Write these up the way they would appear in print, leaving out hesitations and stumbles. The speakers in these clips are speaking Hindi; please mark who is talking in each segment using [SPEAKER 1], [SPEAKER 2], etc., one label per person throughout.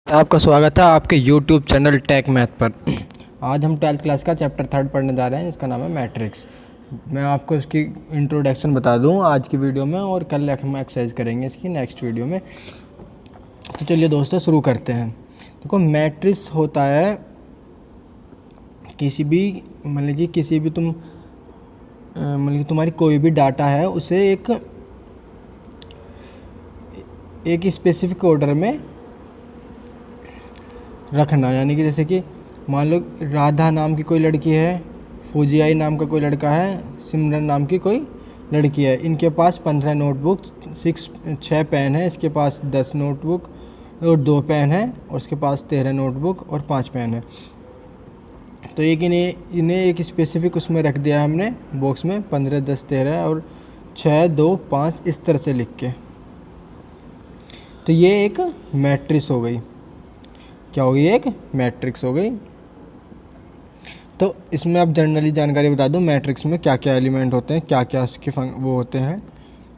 [SPEAKER 1] आपका स्वागत है आपके YouTube चैनल टेक मैथ पर। आज हम 12th क्लास का चैप्टर 3 पढ़ने जा रहे हैं, इसका नाम है मैट्रिक्स। मैं आपको इसकी इंट्रोडक्शन बता दूं आज की वीडियो में, और कल हम एक्सरसाइज करेंगे इसकी नेक्स्ट वीडियो में। तो चलिए दोस्तों शुरू करते हैं। देखो, मैट्रिक्स होता है किसी भी तुम्हारी कोई भी डाटा है उसे एक स्पेसिफिक ऑर्डर में रखना। यानी कि जैसे कि मान लो राधा नाम की कोई लड़की है, फौजियाई नाम का कोई लड़का है, सिमरन नाम की कोई लड़की है। इनके पास 15 नोटबुक 6 पेन है, इसके पास 10 नोटबुक और 2 पेन है, और उसके पास 13 नोटबुक और 5 पेन है। तो इन्हें एक स्पेसिफिक उसमें रख दिया हमने बॉक्स में, 15 10 13 और 6 2 5 इस तरह से लिख के। तो ये एक मैट्रिक्स हो गई। क्या हो गई? एक मैट्रिक्स हो गई। तो इसमें अब जनरली जानकारी बता दूं, मैट्रिक्स में क्या क्या एलिमेंट होते हैं, क्या क्या उसके वो होते हैं,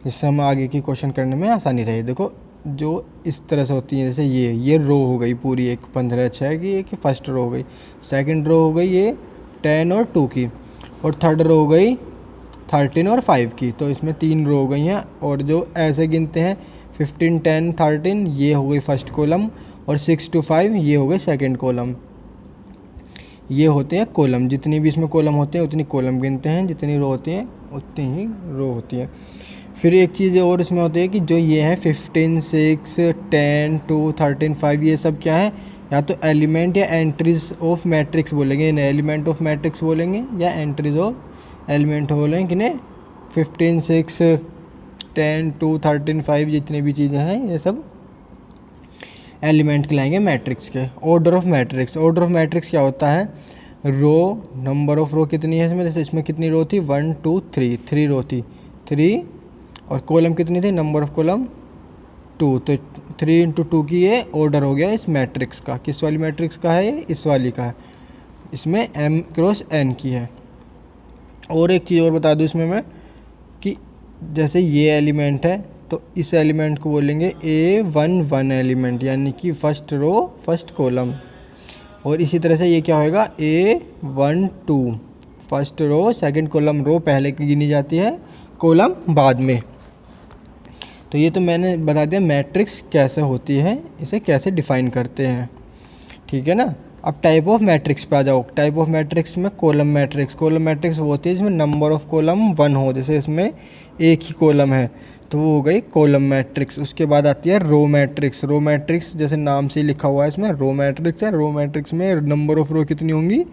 [SPEAKER 1] जिससे हम आगे की क्वेश्चन करने में आसानी रहे। देखो, जो इस तरह से होती है, जैसे ये रो हो गई पूरी, एक 15 6 की, एक फर्स्ट रो हो गई, सेकंड रो हो गई ये 10 और 2 की, और थर्ड रो हो गई 13 और 5 की। तो इसमें 3 रो हो गई हैं। और जो ऐसे गिनते हैं 15 10 13, ये हो गई फर्स्ट कॉलम, और 6 to 5 ये हो गए सेकेंड कॉलम। ये होते हैं कॉलम। जितनी भी इसमें कॉलम होते हैं उतनी कॉलम गिनते हैं, जितनी रो होती हैं उतनी ही रो होती है। फिर एक चीज़ और इसमें होती है कि जो ये है 15 6 10 2 13 5, ये सब क्या है? या तो एलिमेंट या एंट्रीज ऑफ मैट्रिक्स बोलेंगे इन्हें, एलिमेंट ऑफ मैट्रिक्स बोलेंगे, या एंट्रीज ऑफ एलिमेंट बोलेंगे किन्हें, 15 6 10 2 13 5 जितनी भी चीज़ें हैं ये सब एलिमेंट कहलाएंगे मैट्रिक्स के। Order of matrix, order of matrix क्या होता है? रो, नंबर ऑफ रो कितनी है इसमें, जैसे इसमें कितनी रो थी, 1 2 3, 3 रो थी 3, और कॉलम कितनी थी, नंबर ऑफ कॉलम 2। तो 3 × 2 की ये ऑर्डर हो गया इस मैट्रिक्स का। किस वाली मैट्रिक्स का है ये? इस वाली का है। इसमें m × n की है। और एक चीज़ और बता दूँ इसमें मैं, कि जैसे ये एलिमेंट है तो इस एलिमेंट को बोलेंगे A11 एलिमेंट, यानी कि फर्स्ट रो फर्स्ट कॉलम। और इसी तरह से ये क्या होएगा, A12 first row second column, row पहले की गिनी जाती है, कॉलम बाद में। तो ये तो मैंने बता दिया मैट्रिक्स कैसे होती है, इसे कैसे डिफाइन करते हैं, ठीक है ना। अब टाइप ऑफ मैट्रिक्स पे आ जाओ। टाइप ऑफ मैट्रिक्स में कॉलम मैट्रिक्स, कॉलम मैट्रिक्स वो होती है जिसमें नंबर ऑफ कॉलम 1 हो, जैसे इसमें एक ही कॉलम है तो वो हो गई कॉलम मैट्रिक्स। उसके बाद आती है रो मैट्रिक्स। रो मैट्रिक्स जैसे नाम से ही लिखा हुआ है इसमें रो मैट्रिक्स है। रो मैट्रिक्स में नंबर ऑफ रो कितनी होंगी,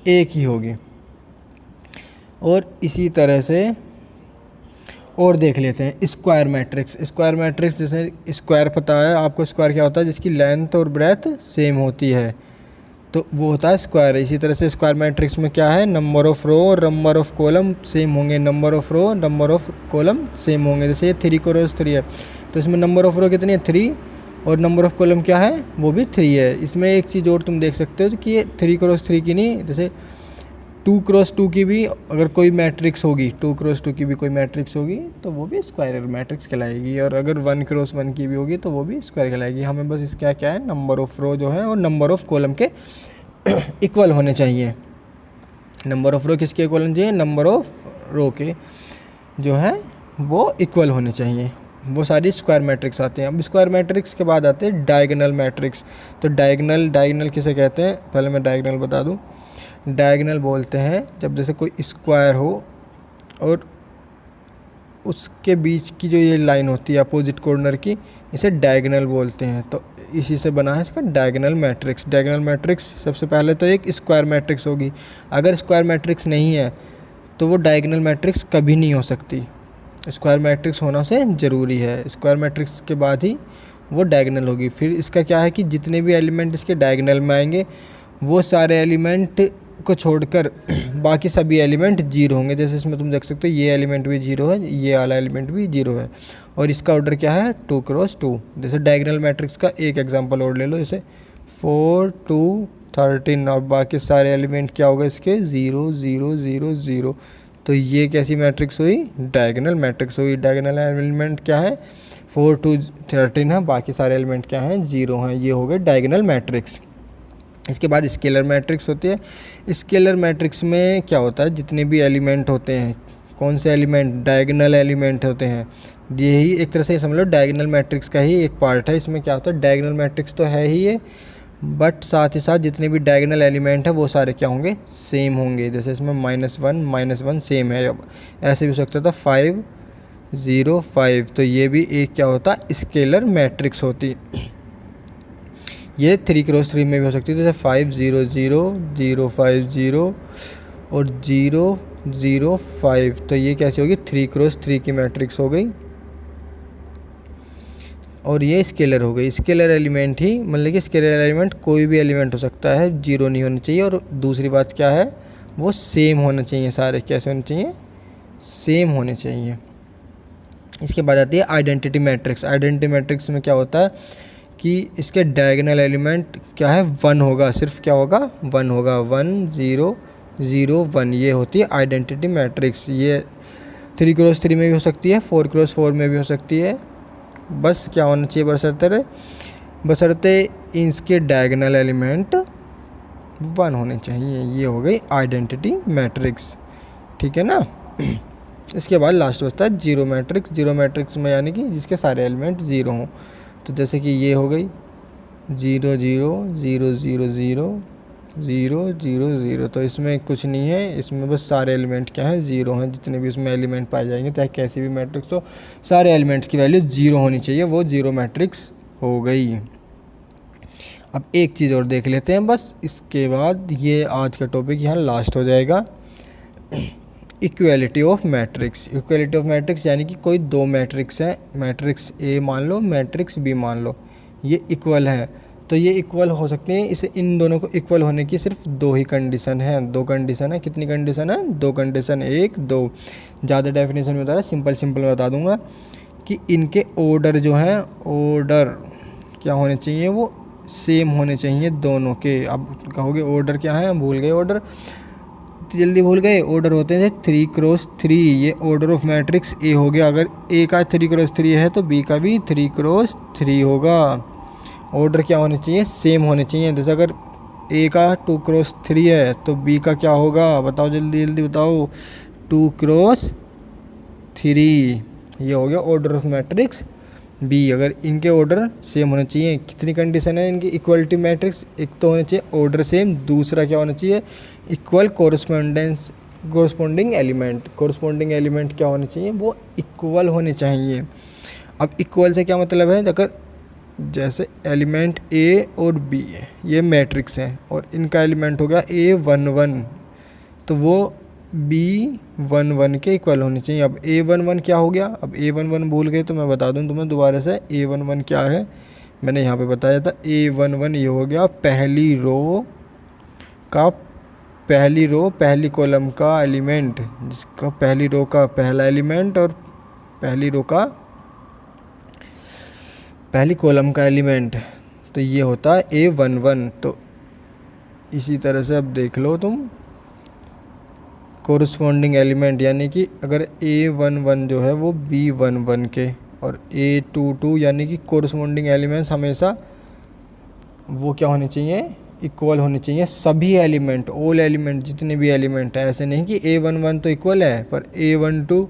[SPEAKER 1] एक ही होगी। और इसी तरह से और देख लेते हैं स्क्वायर मैट्रिक्स। स्क्वायर मैट्रिक्स, जैसे स्क्वायर पता है आपको, स्क्वायर क्या होता है, जिसकी लेंथ और ब्रेथ सेम होती है, तो वो होता है स्क्वायर। इसी तरह से स्क्वायर मैट्रिक्स में क्या है, नंबर ऑफ रो और नंबर ऑफ कॉलम सेम होंगे, number of row number of column same होंगे। जैसे ये 3 × 3 है तो इसमें नंबर ऑफ रो कितनी है, 3, और नंबर ऑफ कॉलम क्या है, वो भी 3 है। इसमें एक चीज़ और तुम देख सकते हो कि ये 3 × 3 की नहीं, जैसे 2 × 2 की भी अगर कोई मैट्रिक्स होगी, 2 × 2 की भी कोई मैट्रिक्स होगी तो वो भी स्क्वायर मैट्रिक्स कहलाएगी। और अगर 1 × 1 की भी होगी तो वो भी स्क्वायर कहलाएगी। हमें बस इसका क्या है, नंबर ऑफ रो जो है और नंबर ऑफ कॉलम के इक्वल होने चाहिए। नंबर ऑफ रो किसके इक्वल होने चाहिए, नंबर ऑफ रो के जो है वो इक्वल होने चाहिए। वो सारी स्क्वायर मैट्रिक्स आते हैं। अब स्क्वायर मैट्रिक्स के बाद आते हैं डायगोनल मैट्रिक्स। तो डायगोनल किसे कहते हैं, पहले मैं डायगोनल बता दूं। डायगोनल बोलते हैं जब जैसे कोई स्क्वायर हो और उसके बीच की जो ये लाइन होती है अपोजिट कॉर्नर की, इसे डायगोनल बोलते हैं। तो इसी से बना है इसका डायगोनल मैट्रिक्स। डायगोनल मैट्रिक्स सबसे पहले तो एक स्क्वायर मैट्रिक्स होगी। अगर स्क्वायर मैट्रिक्स नहीं है तो वो डायगोनल मैट्रिक्स कभी नहीं हो सकती। स्क्वायर मैट्रिक्स होना से ज़रूरी है। स्क्वायर मैट्रिक्स के बाद ही वो डायगोनल होगी। फिर इसका क्या है कि जितने भी एलिमेंट इसके डायगोनल में आएंगे वो सारे एलिमेंट को छोड़कर बाकी सभी एलिमेंट 0 होंगे। जैसे इसमें तुम देख सकते हो ये एलिमेंट भी 0 है, ये वाला एलिमेंट भी 0 है, और इसका ऑर्डर क्या है, 2 × 2। जैसे डायगोनल मैट्रिक्स का एक एग्जांपल और ले लो, जैसे 4 2 13, और बाकी सारे एलिमेंट क्या होगा इसके, 0 0 0 0। तो ये कैसी मैट्रिक्स हुई, डायगोनल मैट्रिक्स हुई। डायगोनल एलिमेंट क्या है, 4 to 13 है, बाकी सारे एलिमेंट क्या हैं, 0 हैं। ये हो गए डायगोनल मैट्रिक्स। इसके बाद स्केलर मैट्रिक्स होती है। स्केलर मैट्रिक्स में क्या होता है, जितने भी एलिमेंट होते हैं, कौन से एलिमेंट, डायगोनल एलिमेंट होते हैं। यही एक तरह से समझ लो डायगोनल मैट्रिक्स का ही एक पार्ट है। इसमें क्या होता है, डायगोनल मैट्रिक्स तो है ही ये, बट साथ ही साथ जितने भी डायगोनल एलिमेंट है वो सारे क्या होंगे, सेम होंगे। जैसे इसमें -1 सेम है। अब ऐसे भी हो सकता था 5 0 5, तो ये भी एक क्या होता, स्केलर मैट्रिक्स होती। ये 3x3 में भी हो सकती है, जैसे 5 0 0 0 5 0 और 0 0 5, तो ये कैसी होगी, 3x3 की मैट्रिक्स हो गई। और ये स्केलर हो गई। स्केलर एलिमेंट ही मतलब कि स्केलर एलिमेंट कोई भी एलिमेंट हो सकता है, 0 नहीं होना चाहिए। और दूसरी बात क्या है, वो सेम होना चाहिए, सारे कैसे होने चाहिए, सेम होने चाहिए। इसके बाद आती है आइडेंटिटी मैट्रिक्स। आइडेंटिटी मैट्रिक्स में क्या होता है कि इसके डायगोनल एलिमेंट क्या है, 1 होगा, सिर्फ क्या होगा, 1 होगा, 1 0 0 1, ये होती है आइडेंटिटी मैट्रिक्स। ये 3x3 में भी हो सकती है, 4x4 में भी हो सकती है। बस क्या होना चाहिए, बशर्ते इसके डायगोनल एलिमेंट 1 होने चाहिए। ये हो गई आइडेंटिटी मैट्रिक्स, ठीक है ना। इसके बाद लास्ट बचता है जीरो मैट्रिक्स। जीरो मैट्रिक्स में यानी कि जिसके सारे एलिमेंट 0 हों। तो जैसे कि ये हो गई 0 0 0 0 0 0 0 0, तो इसमें कुछ नहीं है, इसमें बस सारे एलिमेंट क्या हैं, 0 हैं। जितने भी उसमें एलिमेंट पाए जाएंगे, चाहे कैसी भी मैट्रिक्स हो, सारे एलिमेंट्स की वैल्यू 0 होनी चाहिए, वो जीरो मैट्रिक्स हो गई। अब एक चीज़ और देख लेते हैं बस, इसके बाद ये आज का टॉपिक यहाँ लास्ट हो जाएगा। Equality of matrix. Equality of matrix यानी कि कोई दो मैट्रिक्स हैं, मैट्रिक्स ए मान लो, मैट्रिक्स बी मान लो, ये इक्वल है। तो ये इक्वल हो सकते हैं, इसे इन दोनों को इक्वल होने की सिर्फ 2 ही कंडीशन है। 2 कंडीशन है, कितनी कंडीशन है, 2 कंडीशन, 1 2। ज़्यादा डेफिनेशन में बता रहा, सिंपल बता दूंगा कि इनके ऑर्डर जो हैं, ऑर्डर क्या होने चाहिए, वो सेम होने चाहिए दोनों के। अब कहोगे ऑर्डर क्या है, भूल गए ऑर्डर, जल्दी भूल गए। ऑर्डर होते हैं 3x3, ये ऑर्डर ऑफ मैट्रिक्स ए हो गया। अगर ए का 3x3 है तो बी का भी 3x3 होगा। ऑर्डर क्या होने चाहिए, सेम होने चाहिए। जैसे अगर ए का 2x3 है तो बी का क्या होगा, बताओ जल्दी जल्दी बताओ, 2x3। ये हो गया ऑर्डर ऑफ मैट्रिक्स बी। अगर इनके ऑर्डर सेम होने चाहिए, कितनी कंडीशन है इनकी इक्वलिटी मैट्रिक्स, एक तो होना चाहिए ऑर्डर सेम, दूसरा क्या होना चाहिए, equal corresponding element. Corresponding element क्या होने चाहिए, वो इक्वल होने चाहिए। अब इक्वल से क्या मतलब है, अगर जैसे एलिमेंट ए और बी ये मैट्रिक्स हैं और इनका एलिमेंट हो गया A11, तो वो B11 के इक्वल होने चाहिए। अब A11 क्या हो गया, अब A11 भूल गए तो मैं बता दूं तुम्हें दोबारा से, A11 क्या है, मैंने यहाँ पे बताया था। A11 ये हो गया पहली रो पहली कॉलम का एलिमेंट, जिसका पहली रो का पहला एलिमेंट और पहली रो का पहली कॉलम का एलिमेंट, तो ये होता है A11। तो इसी तरह से अब देख लो तुम, कोरस्पॉन्डिंग एलिमेंट यानी कि अगर A11 जो है वो B11 के, और A22 यानी कि कोरस्पॉन्डिंग एलिमेंट्स हमेशा वो क्या होने चाहिए, इक्वल होने चाहिए। सभी एलिमेंट, ऑल एलिमेंट, जितने भी एलिमेंट है, ऐसे नहीं कि A11 तो इक्वल है पर A12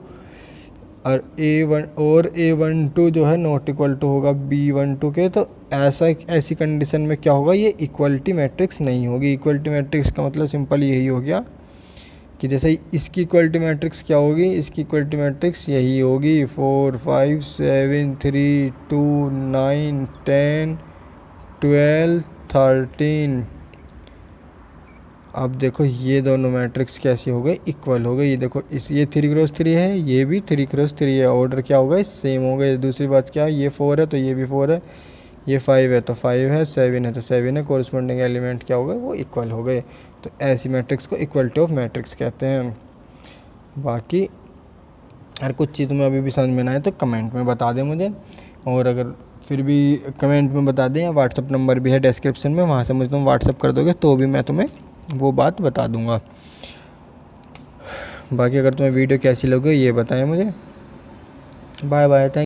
[SPEAKER 1] और A12 जो है नॉट इक्वल टू होगा B12 के। तो ऐसी कंडीशन में क्या होगा, ये इक्वलिटी मैट्रिक्स नहीं होगी। इक्वलिटी मैट्रिक्स का मतलब सिंपल यही हो गया कि जैसे इसकी इक्वलिटी मैट्रिक्स क्या होगी, इसकी इक्वलिटी मैट्रिक्स यही होगी 4 5 7 3 2 9 10 12 13। अब देखो ये दोनों मैट्रिक्स कैसी हो गई, इक्वल हो गई। ये देखो ये 3x3 है, ये भी 3x3 है, ऑर्डर क्या हो गए, सेम हो गए। दूसरी बात क्या है, ये 4 है तो ये भी 4 है, ये 5 है तो 5 है, 7 है तो 7 है, कोरस्पॉन्डिंग एलिमेंट क्या हो गए, वो इक्वल हो गए। तो ऐसी मैट्रिक्स को इक्वलिटी ऑफ मैट्रिक्स कहते हैं। बाकी अगर कुछ चीज़ तुम्हें अभी भी समझ में ना आए तो कमेंट में बता दें मुझे, और अगर फिर भी कमेंट में बता दें, या व्हाट्सअप नंबर भी है डिस्क्रिप्शन में, वहाँ से मुझे तुम व्हाट्सअप कर दोगे तो भी मैं तुम्हें वो बात बता दूंगा। बाकी अगर तुम्हें वीडियो कैसी लगी ये बताएं मुझे। Bye bye, thank